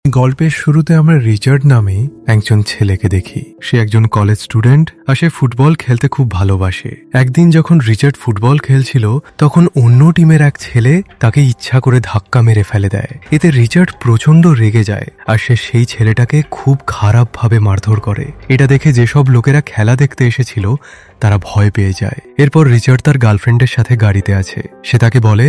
গল্পের শুরুতে আমরা রিচার্ড নামে একজন ছেলেকে দেখি। সে একজন কলেজ স্টুডেন্ট আর সে ফুটবল খেলতে খুব ভালোবাসে। একদিন যখন রিচার্ড ফুটবল খেলছিল তখন অন্য টিমের এক ছেলে তাকে ইচ্ছা করে ধাক্কা মেরে ফেলে দেয়। এতে রিচার্ড প্রচন্ড রেগে যায় আর সে সেই ছেলেটাকে খুব খারাপভাবে মারধর করে। এটা দেখে যেসব লোকেরা খেলা দেখতে এসেছিল তারা ভয় পেয়ে যায়। এরপর রিচার্ড তার গার্লফ্রেন্ডের সাথে গাড়িতে আছে। সে তাকে বলে,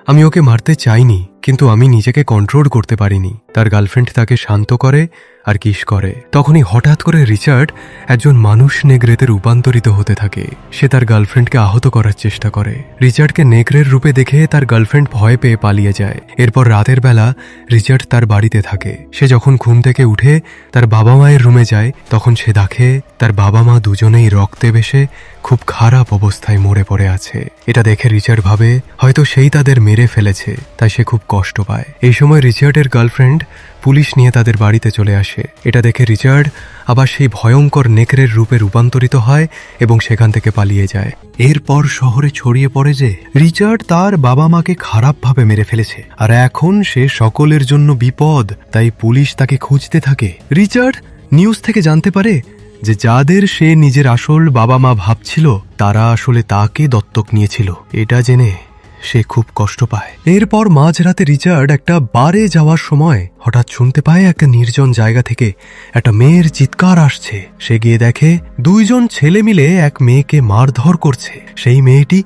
আমি ওকে মারতে চাইনি, কিন্তু আমি নিজেকে কন্ট্রোল করতে পারিনি। তার গার্লফ্রেন্ড তাকে শান্ত করে আর কিস করে। তখনই হঠাৎ করে রিচার্ড একজন মানুষ নেগরেতে রূপান্তরিত হতে থাকে। সে তার গার্লফ্রেন্ডকে আহত করার চেষ্টা করে। রিচার্ডকে নেগরের রূপে দেখে তার গার্লফ্রেন্ড ভয় পেয়ে পালিয়ে যায়। এরপর রাতের বেলা রিচার্ড তার বাড়িতে থাকে। সে যখন ঘুম থেকে উঠে তার বাবা মায়ের রুমে যায় তখন সে দেখে তার বাবা মা দুজনেই রক্তে ভেসে খুব খারাপ অবস্থায় মরে পড়ে আছে। এটা দেখে রিচার্ড ভাবে হয়তো সেই তাদের মেরে ফেলেছে, তাই সে খুব কষ্ট পায়। এই সময় রিচার্ডের গার্লফ্রেন্ড পুলিশ নিয়ে তাদের বাড়িতে চলে আসে। এটা দেখে রিচার্ড আবার সেই ভয়ঙ্কর নেকড়ের রূপে রূপান্তরিত হয় এবং সেখান থেকে পালিয়ে যায়। এরপর শহরে ছড়িয়ে পড়ে যে রিচার্ড তার বাবা মাকে খারাপভাবে মেরে ফেলেছে আর এখন সে সকলের জন্য বিপদ, তাই পুলিশ তাকে খুঁজতে থাকে। রিচার্ড নিউজ থেকে জানতে পারে যে যাদের সে নিজের আসল বাবা মা ভাবছিল তারা আসলে তাকে দত্তক নিয়েছিল। এটা জেনে সে খুব কষ্ট পায়। এরপর মাঝরাতে রিচার্ড একটা বারে যাওয়ার সময় হঠাৎ শুনতে পায় একটা নির্জন জায়গা থেকে একটা মেয়ের চিৎকার আসছে। সে গিয়ে দেখে দুইজন ছেলে মিলে এক মেয়েকে মারধর করছে। সেই মেয়েটি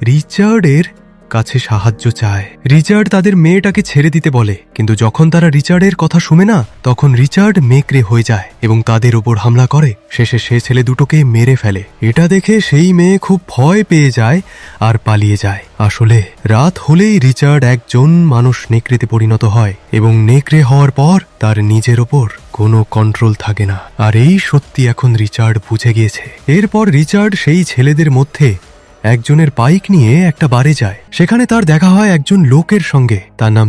রিচার্ডের কাছে সাহায্য চায়। রিচার্ড তাদের মেয়েটাকে ছেড়ে দিতে বলে, কিন্তু যখন তারা রিচার্ডের কথা শুনে না তখন রিচার্ড নেকড়ে হয়ে যায় এবং তাদের উপর হামলা করে। শেষে সে ছেলে দুটোকে মেরে ফেলে। এটা দেখে সেই মেয়ে খুব ভয় পেয়ে যায় আর পালিয়ে যায়। আসলে রাত হলেই রিচার্ড একজন মানুষ নেকড়েতে পরিণত হয় এবং নেকড়ে হওয়ার পর তার নিজের ওপর কোনো কন্ট্রোল থাকে না। আর এই সত্যি এখন রিচার্ড বুঝে গিয়েছে। এরপর রিচার্ড সেই ছেলেদের মধ্যে একজনের বাইক নিয়ে একটা বারে যায়। সেখানে তার দেখা হয় একজন লোকের সঙ্গে, তার নাম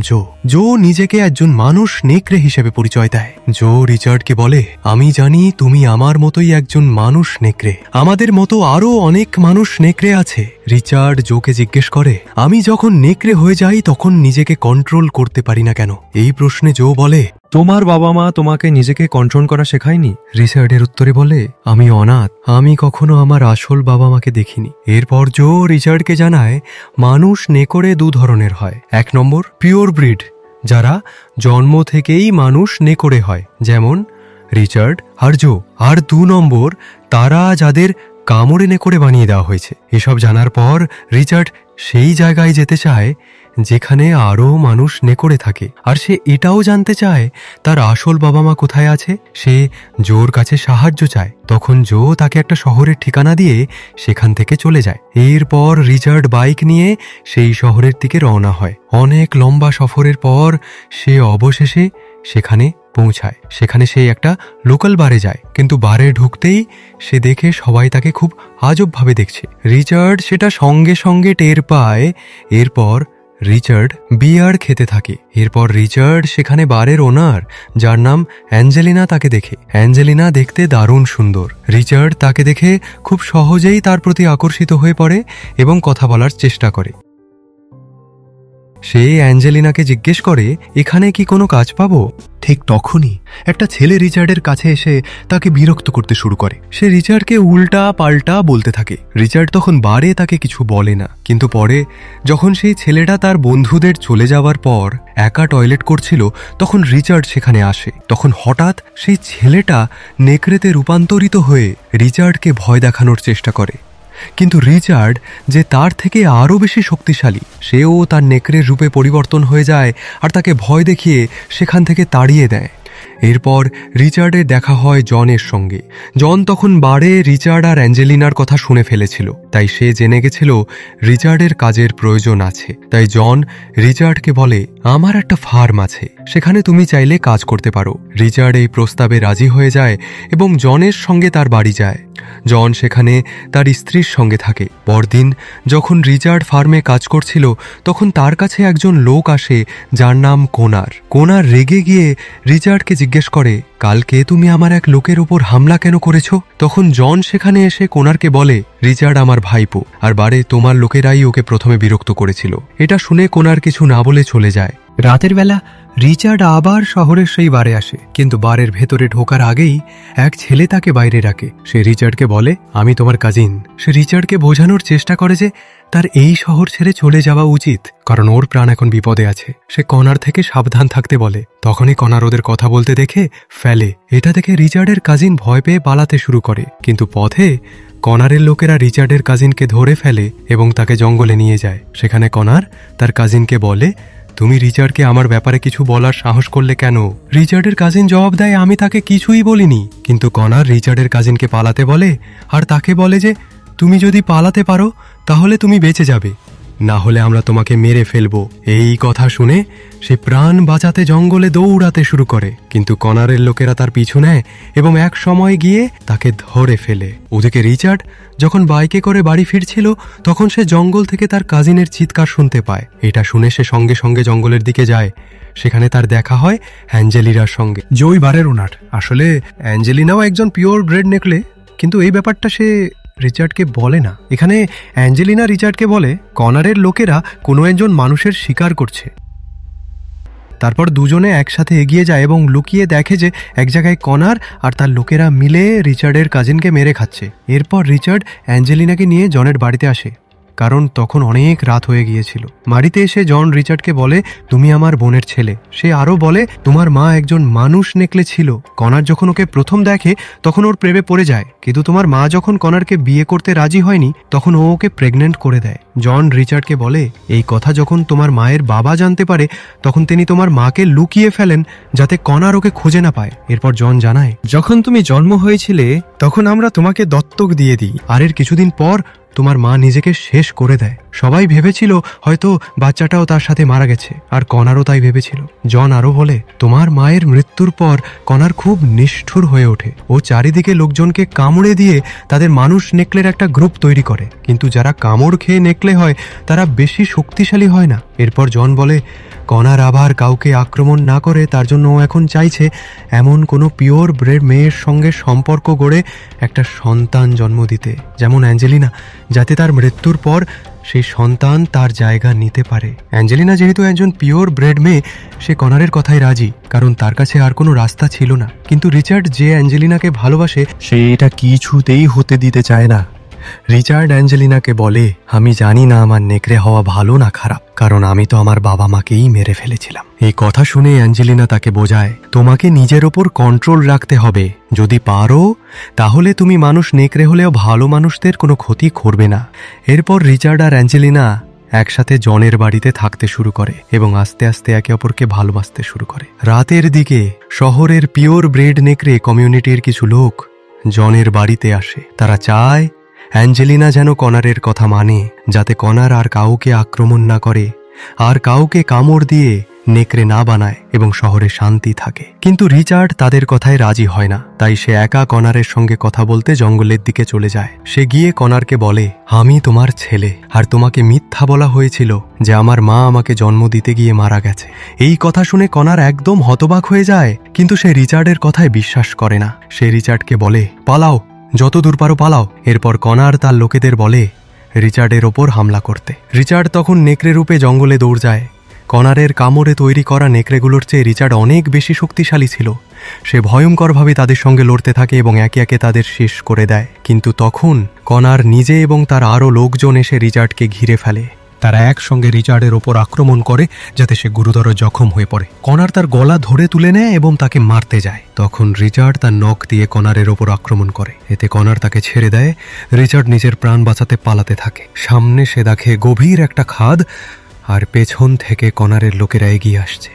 জো নিজেকে একজন মানুষ নেকড়ে হিসেবে পরিচয় দেয়। জো রিচার্ডকে বলে, আমি জানি তুমি আমার মতোই একজন মানুষ নেকড়ে, আমাদের মতো আরো অনেক মানুষ নেকড়ে আছে। রিচার্ড জোকে জিজ্ঞেস করে, আমি যখন নেকড়ে হয়ে যাই তখন নিজেকে কন্ট্রোল করতে পারি না কেন? এই প্রশ্নে জো বলে, তোমার বাবা মা তোমাকে নিজেকে কন্ট্রোল করা শেখায়নি? রিচার্ডের উত্তরে বলে, আমি অনাথ, আমি কখনো আমার আসল বাবা মাকে দেখিনি। এরপর জো রিচার্ডকে জানায় মানুষ নেকড়ে দু ধরনের হয়। এক নম্বর পিওর ব্রিড, যারা জন্ম থেকেই মানুষ নেকড়ে হয়, যেমন রিচার্ড আর জো। আর 2 নম্বর তারা যাদের কামড়ে নেকড়ে বানিয়ে দেওয়া হয়েছে। এসব জানার পর রিচার্ড সেই জায়গায় যেতে চায় যেখানে আরও মানুষ নেকড়ে থাকে, আর সে এটাও জানতে চায় তার আসল বাবা মা কোথায় আছে। সে জোর কাছে সাহায্য চায়। তখন জো তাকে একটা শহরের ঠিকানা দিয়ে সেখান থেকে চলে যায়। এরপর রিচার্ড বাইক নিয়ে সেই শহরের দিকে রওনা হয়। অনেক লম্বা সফরের পর সে অবশেষে সেখানে পৌঁছায়। সেখানে সে একটা লোকাল বারে যায়, কিন্তু বারে ঢুকতেই সে দেখে সবাই তাকে খুব আজবভাবে দেখছে। রিচার্ড সেটা সঙ্গে সঙ্গে টের পায়। এরপর রিচার্ড বিয়ার খেতে থাকে। এরপর রিচার্ড সেখানে বারের ওনার, যার নাম অ্যাঞ্জেলিনা, তাকে দেখে। অ্যাঞ্জেলিনা দেখতে দারুণ সুন্দর। রিচার্ড তাকে দেখে খুব সহজেই তার প্রতি আকর্ষিত হয়ে পড়ে এবং কথা বলার চেষ্টা করে। সে অ্যাঞ্জেলিনাকে জিজ্ঞেস করে, এখানে কি কোনো কাজ পাবো? ঠিক তখনই একটা ছেলে রিচার্ডের কাছে এসে তাকে বিরক্ত করতে শুরু করে। সে রিচার্ডকে উল্টা পাল্টা বলতে থাকে। রিচার্ড তখন বারে তাকে কিছু বলে না, কিন্তু পরে যখন সেই ছেলেটা তার বন্ধুদের চলে যাওয়ার পর একা টয়লেট করছিল তখন রিচার্ড সেখানে আসে। তখন হঠাৎ সেই ছেলেটা নেকড়েতে রূপান্তরিত হয়ে রিচার্ডকে ভয় দেখানোর চেষ্টা করে, কিন্তু রিচার্ড যে তার থেকে আরও বেশি শক্তিশালী, সেও তার নেকড়ের রূপে পরিবর্তন হয়ে যায় আর তাকে ভয় দেখিয়ে সেখান থেকে তাড়িয়ে দেয়। এরপর রিচার্ডের দেখা হয় জনের সঙ্গে। জন তখন বারে রিচার্ড আর অ্যাঞ্জেলিনার কথা শুনে ফেলেছিল, তাই সে জেনে গেছিল রিচার্ডের কাজের প্রয়োজন আছে। তাই জন রিচার্ডকে বলে, আমার একটা ফার্ম আছে, সেখানে তুমি চাইলে কাজ করতে পারো। রিচার্ড এই প্রস্তাবে রাজি হয়ে যায় এবং জনের সঙ্গে তার বাড়ি যায়। জন সেখানে তার স্ত্রীর সঙ্গে থাকে। পরদিন যখন রিচার্ড ফার্মে কাজ করছিল তখন তার কাছে একজন লোক আসে যার নাম কোনার রেগে গিয়ে রিচার্ডকে জিজ্ঞেস করে, কালকে তুমি আমার এক লোকের উপর হামলা কেন করেছো? তখন জন সেখানে এসে কোনারকে বলে, রিচার্ড আমার ভাইপো, আর বারে তোমার লোকেরাই ওকে প্রথমে বিরক্ত করেছিল। এটা শুনে কোনার কিছু না বলে চলে যায়। রাতের বেলা রিচার্ড আবার শহরের সেই বারে আসে, কিন্তু বারের ভেতরে ঢোকার আগেই এক ছেলে তাকে বাইরে রাখে। সে রিচার্ডকে বলে, আমি তোমার কাজিন। সে রিচার্ডকে বোঝানোর চেষ্টা করে যে তার এই শহর ছেড়ে চলে যাওয়া উচিত, কারণ ওর প্রাণ এখন বিপদে আছে। সে কনার থেকে সাবধান থাকতে বলে। তখনই কনার ওদের কথা বলতে দেখে ফেলে। এটা দেখে রিচার্ডের কাজিন ভয় পেয়ে পালাতে শুরু করে, কিন্তু পথে কনারের লোকেরা রিচার্ডের কাজিনকে ধরে ফেলে এবং তাকে জঙ্গলে নিয়ে যায়। সেখানে কনার তার কাজিনকে বলে, তুমি রিচার্ডকে আমার ব্যাপারে কিছু বলার সাহস করলে কেন? রিচার্ডের কাজিন জবাব দেয়, আমি তাকে কিছুই বলিনি। কিন্তু কনার রিচার্ডের কাজিনকে পালাতে বলে, আর তাকে বলে যে তুমি যদি পালাতে পারো তাহলে তুমি বেঁচে যাবে, না হলে আমরা তোমাকে মেরে ফেলবো। এই কথা শুনে সে প্রাণ বাঁচাতে জঙ্গলে দৌড়াতে শুরু করে, কিন্তু কনারের লোকেরা তার পিছু নেয় এবং এক সময় গিয়ে তাকে ধরে ফেলে। ওদিকে রিচার্ড যখন বাইকে করে বাড়ি ফিরছিল, তখন সে জঙ্গল থেকে তার কাজিনের চিৎকার শুনতে পায়। এটা শুনে সে সঙ্গে সঙ্গে জঙ্গলের দিকে যায়। সেখানে তার দেখা হয় অ্যাঞ্জেলিনার সঙ্গে, যে ওই বারের ওনার। আসলে অ্যাঞ্জেলিনাও একজন পিওর ব্রেড নেকলে, কিন্তু এই ব্যাপারটা সে রিচার্ডকে বলে না। এখানে অ্যাঞ্জেলিনা রিচার্ডকে বলে কনারের লোকেরা কোনো একজন মানুষের শিকার করছে। তারপর দুজনে একসাথে এগিয়ে যায় এবং লুকিয়ে দেখে যে এক জায়গায় কনার আর তার লোকেরা মিলে রিচার্ডের কাজিনকে মেরে খাচ্ছে। এরপর রিচার্ড অ্যাঞ্জেলিনাকে নিয়ে জনের বাড়িতে আসে, কারণ তখন অনেক রাত হয়ে গিয়েছিল। বাড়িতে এসে জন রিচার্ডকে বলে, তুমি আমার বোনের ছেলে। সে আরও বলে, তোমার মা একজন মানুষ নেকলে ছিল। কনার যখন ওকে প্রথম দেখে তখন ওর প্রেমে পড়ে যায়, কিন্তু তোমার মা যখন কনারকে বিয়ে করতে রাজি হয়নি তখন ও ওকে প্রেগনেন্ট করে দেয়। জন রিচার্ডকে বলে, এই কথা যখন তোমার মায়ের বাবা জানতে পারে তখন তিনি তোমার মাকে লুকিয়ে ফেলেন যাতে কনার ওকে খুঁজে না পায়। এরপর জন জানায়, যখন তুমি জন্ম হয়েছিলে তখন আমরা তোমাকে দত্তক দিয়ে দিই, আর এর কিছুদিন পর তোমার মা নিজেকে শেষ করে দেয়। সবাই ভেবেছিল হয়তো বাচ্চাটাও তার সাথে মারা গেছে, আর কনারও তাই ভেবেছিল। জন আরও বলে, তোমার মায়ের মৃত্যুর পর কনার খুব নিষ্ঠুর হয়ে ওঠে। ও চারিদিকে লোকজনকে কামড়ে দিয়ে তাদের মানুষ নেকলের একটা গ্রুপ তৈরি করে, কিন্তু যারা কামড় খেয়ে নেকলে হয় তারা বেশি শক্তিশালী হয় না। এরপর জন বলে, কনার আবার কাউকে আক্রমণ না করে তার জন্য ও এখন চাইছে এমন কোনো পিওর ব্রেড মেয়ের সঙ্গে সম্পর্ক গড়ে একটা সন্তান জন্ম দিতে, যেমন অ্যাঞ্জেলিনা, যাতে তার মৃত্যুর পর সেই সন্তান তার জায়গা নিতে পারে। অ্যাঞ্জেলিনা যেহেতু একজন পিওর ব্রেড মেয়ে, সে কনারের কথায় রাজি, কারণ তার কাছে আর কোনো রাস্তা ছিল না। কিন্তু রিচার্ড যে অ্যাঞ্জেলিনাকে ভালোবাসে সে এটা কিছুতেই হতে দিতে চায় না। রিচার্ড অ্যাঞ্জেলিনাকে বলে, আমি জানি না আমার নেকড়ে হওয়া ভালো না খারাপ, কারণ আমি তো আমার বাবা মাকেই মেরে ফেলেছিলাম। এই কথা শুনে অ্যাঞ্জেলিনা তাকে বোঝায়, তোমাকে নিজের ওপর কন্ট্রোল রাখতে হবে। যদি পারো তাহলে তুমি মানুষ নেকড়ে হলেও ভালো মানুষদের কোনো ক্ষতি করবে না। এরপর রিচার্ড আর অ্যাঞ্জেলিনা একসাথে জনের বাড়িতে থাকতে শুরু করে এবং আস্তে আস্তে একে অপরকে ভালোবাসতে শুরু করে। রাতের দিকে শহরের পিওর ব্রেড নেকড়ে কমিউনিটির কিছু লোক জনের বাড়িতে আসে। তারা চায় অ্যাঞ্জেলিনা যেন কনারের কথা মানে, যাতে কনার আর কাউকে আক্রমণ না করে, আর কাউকে কামড় দিয়ে নেকড়ে না বানায় এবং শহরে শান্তি থাকে। কিন্তু রিচার্ড তাদের কথায় রাজি হয় না, তাই সে একা কনারের সঙ্গে কথা বলতে জঙ্গলের দিকে চলে যায়। সে গিয়ে কনারকে বলে, আমি তোমার ছেলে, আর তোমাকে মিথ্যা বলা হয়েছিল যে আমার মা আমাকে জন্ম দিতে গিয়ে মারা গেছে। এই কথা শুনে কনার একদম হতবাক হয়ে যায়, কিন্তু সে রিচার্ডের কথায় বিশ্বাস করে না। সে রিচার্ডকে বলে, পালাও, যত দূর পারো পালাও। এরপর কনার তার লোকেদের বলে রিচার্ডের ওপর হামলা করতে। রিচার্ড তখন নেকড়ে রূপে জঙ্গলে দৌড় যায়। কনারের কামড়ে তৈরি করা নেকড়েগুলোর চেয়ে রিচার্ড অনেক বেশি শক্তিশালী ছিল। সে ভয়ঙ্করভাবে তাদের সঙ্গে লড়তে থাকে এবং একে একে তাদের শেষ করে দেয়। কিন্তু তখন কনার নিজে এবং তার আরও লোকজন এসে রিচার্ডকে ঘিরে ফেলে। তারা একসঙ্গে রিচার্ডের ওপর আক্রমণ করে যাতে সে গুরুতর জখম হয়ে পড়ে। কনার তার গলা ধরে তুলে নেয় এবং তাকে মারতে যায়। তখন রিচার্ড তার নখ দিয়ে কনারের ওপর আক্রমণ করে। এতে কনার তাকে ছেড়ে দেয়। রিচার্ড নিজের প্রাণ বাঁচাতে পালাতে থাকে। সামনে সে দেখে গভীর একটা খাদ, আর পেছন থেকে কনারের লোকেরা এগিয়ে আসছে।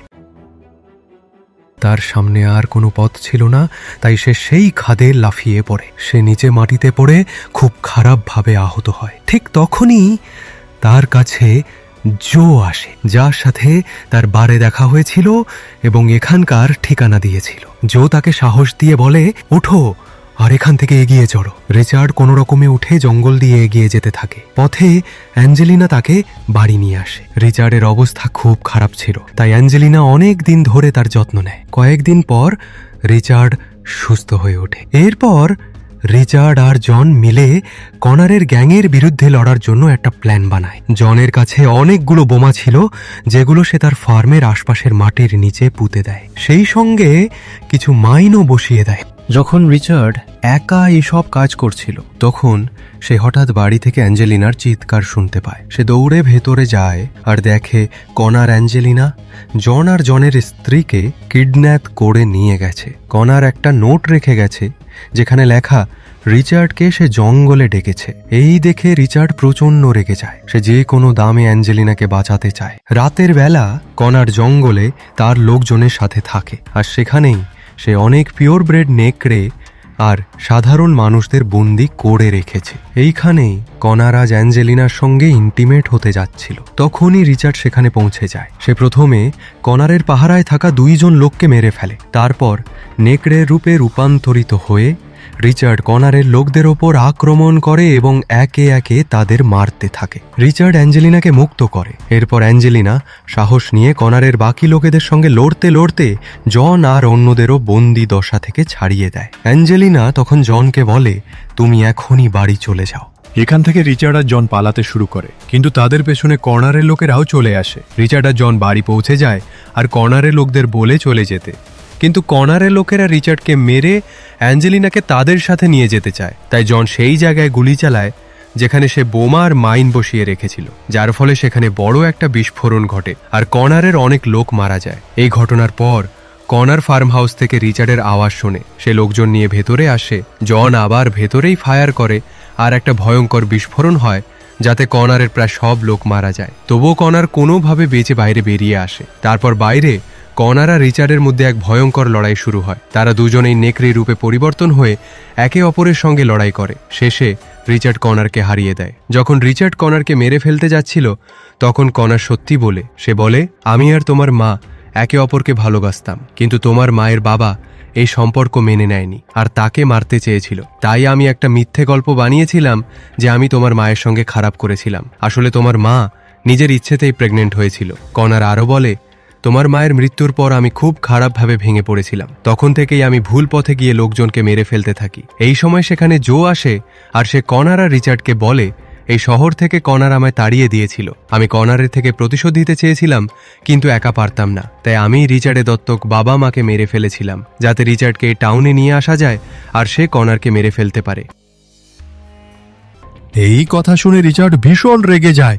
তার সামনে আর কোনো পথ ছিল না, তাই সে সেই খাদে লাফিয়ে পড়ে। সে নিচে মাটিতে পড়ে খুব খারাপভাবে আহত হয়। ঠিক তখনই তার কাছে জো আসে, যার সাথে তার বারে দেখা হয়েছিল এবং এখানকার ঠিকানা দিয়েছিল। জো তাকে সাহস দিয়ে বলে, ওঠো আর এখান থেকে এগিয়ে চলো। রিচার্ড কোনো রকমে উঠে জঙ্গল দিয়ে এগিয়ে যেতে থাকে। পথে অ্যাঞ্জেলিনা তাকে বাড়ি নিয়ে আসে। রিচার্ডের অবস্থা খুব খারাপ ছিল, তাই অ্যাঞ্জেলিনা অনেক দিন ধরে তার যত্ন নেয়। কয়েকদিন পর রিচার্ড সুস্থ হয়ে ওঠে। এরপর রিচার্ড আর জন মিলে কনারের গ্যাংয়ের বিরুদ্ধে লড়ার জন্য একটা প্ল্যান বানায়। জনের কাছে অনেকগুলো বোমা ছিল যেগুলো সে তার ফার্মের আশপাশের মাটির নিচে পুঁতে দেয়, সেই সঙ্গে কিছু মাইনও বসিয়ে দেয়। যখন রিচার্ড একা এইসব কাজ করছিল তখন সে হঠাৎ বাড়ি থেকে অ্যাঞ্জেলিনার চিৎকার শুনতে পায়। সে দৌড়ে ভেতরে যায় আর দেখে কনার অ্যাঞ্জেলিনা জন আর জনের স্ত্রীকে কিডন্যাপ করে নিয়ে গেছে। কনার একটা নোট রেখে গেছে যেখানে লেখা রিচার্ডকে সে জঙ্গলে ডেকেছে। এই দেখে রিচার্ড প্রচণ্ড রেগে যায়। সে যে কোনো দামে অ্যাঞ্জেলিনাকে বাঁচাতে চায়। রাতের বেলা কনার জঙ্গলে তার লোকজনের সাথে থাকে আর সেখানেই সে অনেক পিওর ব্রেড নেকড়ে আর সাধারণ মানুষদের বন্দি করে রেখেছে। এইখানেই কনার আজ অ্যাঞ্জেলিনার সঙ্গে ইন্টিমেট হতে যাচ্ছিল। তখনই রিচার্ড সেখানে পৌঁছে যায়। সে প্রথমে কনারের পাহারায় থাকা 2 জন লোককে মেরে ফেলে। তারপর নেকড়ের রূপে রূপান্তরিত হয়ে রিচার্ড কনারের লোকদের ওপর আক্রমণ করে এবং একে একে তাদের মারতে থাকে। রিচার্ড অ্যাঞ্জেলিনাকে মুক্ত করে। এরপর অ্যাঞ্জেলিনা সাহস নিয়ে কনারের বাকি লোকেদের সঙ্গে লড়তে লড়তে জন আর অন্যদেরও বন্দি দশা থেকে ছাড়িয়ে দেয়। অ্যাঞ্জেলিনা তখন জনকে বলে, তুমি এখনই বাড়ি চলে যাও। এখান থেকে রিচার্ড আর জন পালাতে শুরু করে, কিন্তু তাদের পেছনে কর্নারের লোকেরাও চলে আসে। রিচার্ড আর জন বাড়ি পৌঁছে যায় আর কর্নারের লোকদের বলে চলে যেতে, কিন্তু কর্নারের লোকেরা রিচার্ডকে মেরে অ্যাঞ্জেলিনাকে তাদের সাথে নিয়ে যেতে চায়। তাই জন সেই জায়গায় গুলি চালায় যেখানে সে বোমা আর মাইন বসিয়ে রেখেছিল, যার ফলে সেখানে বড় একটা বিস্ফোরণ ঘটে আর কর্নারের অনেক লোক মারা যায়। এই ঘটনার পর কর্নার ফার্ম হাউস থেকে রিচার্ডের আওয়াজ শোনে। সে লোকজন নিয়ে ভেতরে আসে। জন আবার ভেতরেই ফায়ার করে আর একটা ভয়ঙ্কর বিস্ফোরণ হয় যাতে কর্নারের প্রায় সব লোক মারা যায়। তবুও কর্নার কোনোভাবে বেঁচে বাইরে বেরিয়ে আসে। তারপর বাইরে কর্নার আর রিচার্ডের মধ্যে এক ভয়ঙ্কর লড়াই শুরু হয়। তারা দুজনেই নেকড়ে রূপে পরিবর্তন হয়ে একে অপরের সঙ্গে লড়াই করে। শেষে রিচার্ড কর্নারকে হারিয়ে দেয়। যখন রিচার্ড কর্নারকে মেরে ফেলতে যাচ্ছিল তখন কর্নার সত্যি বলে, সে বলে, আমি আর তোমার মা একে অপরকে ভালোবাসতাম, কিন্তু তোমার মায়ের বাবা এই সম্পর্ক মেনে নেয়নি আর তাকে মারতে চেয়েছিল। তাই আমি একটা মিথ্যে গল্প বানিয়েছিলাম যে আমি তোমার মায়ের সঙ্গে খারাপ করেছিলাম। আসলে তোমার মা নিজের ইচ্ছেতেই প্রেগনেন্ট হয়েছিল। কর্নার আরও বলে, তোমার মায়ের মৃত্যুর পর আমি খুব খারাপভাবে ভেঙে পড়েছিলাম। তখন থেকেই আমি ভুল পথে গিয়ে লোকজনকে মেরে ফেলতে থাকি। এই সময় সেখানে জো আসে আর সে কর্নার আর রিচার্ডকে বলে, এই শহর থেকে কর্নার আমায় তাড়িয়ে দিয়েছিল। আমি কর্নারের থেকে প্রতিশোধ দিতে চেয়েছিলাম, কিন্তু একা পারতাম না। তাই আমি রিচার্ডের দত্তক বাবা মাকে মেরে ফেলেছিলাম যাতে রিচার্ডকে এই টাউনে নিয়ে আসা যায় আর সে কর্নারকে মেরে ফেলতে পারে। এই কথা শুনে রিচার্ড ভীষণ রেগে যায়।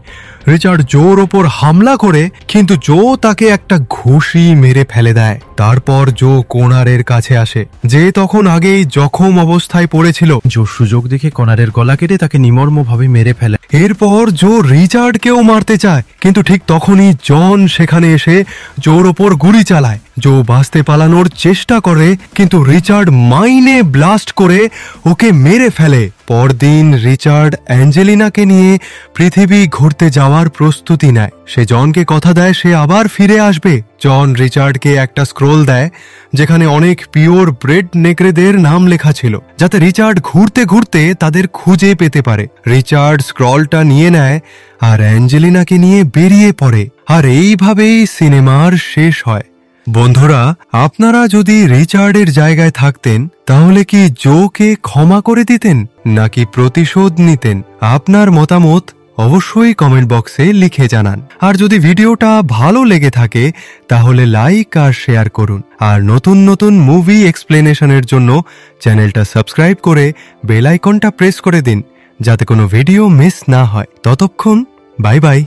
রিচার্ড জোর ওপর হামলা করে, কিন্তু জো তাকে একটা ঘুষি মেরে ফেলে দেয়। তারপর জো কর্নারের কাছে আসে, যে তখন আগেই জখম অবস্থায় পড়েছিল। জো সুযোগ দেখে কর্নারের গলা কেটে তাকে নিমর্মভাবে মেরে ফেলে। এরপর জো রিচার্ডকেও মারতে চায়, কিন্তু ঠিক তখনই জন সেখানে এসে জোর ওপর গুলি চালায়। জো বাঁচতে পালানোর চেষ্টা করে, কিন্তু রিচার্ড মাইনে ব্লাস্ট করে ওকে মেরে ফেলে। পরদিন রিচার্ড অ্যাঞ্জেলিনাকে নিয়ে পৃথিবী ঘুরতে যাওয়ার প্রস্তুতি নেয়। সে জনকে কথা দেয় সে আবার ফিরে আসবে। জন রিচার্ডকে একটা স্ক্রোল দেয় যেখানে অনেক পিওর ব্রেড নেকড়েদের নাম লেখা ছিল, যাতে রিচার্ড ঘুরতে ঘুরতে তাদের খুঁজে পেতে পারে। রিচার্ড স্ক্রলটা নিয়ে নেয় আর অ্যাঞ্জেলিনাকে নিয়ে বেরিয়ে পড়ে। আর এইভাবেই সিনেমার শেষ হয়। বন্ধুরা, আপনারা যদি রিচার্ডের জায়গায় থাকতেন তাহলে কি জোকে ক্ষমা করে দিতেন নাকি প্রতিশোধ নিতেন? আপনার মতামত অবশ্যই কমেন্ট বক্সে লিখে জানান। আর যদি ভিডিওটা ভালো লেগে থাকে তাহলে লাইক আর শেয়ার করুন। আর নতুন নতুন মুভি এক্সপ্লেনেশনের জন্য চ্যানেলটা সাবস্ক্রাইব করে বেল আইকনটা প্রেস করে দিন যাতে কোনো ভিডিও মিস না হয়। ততক্ষণ বাই বাই।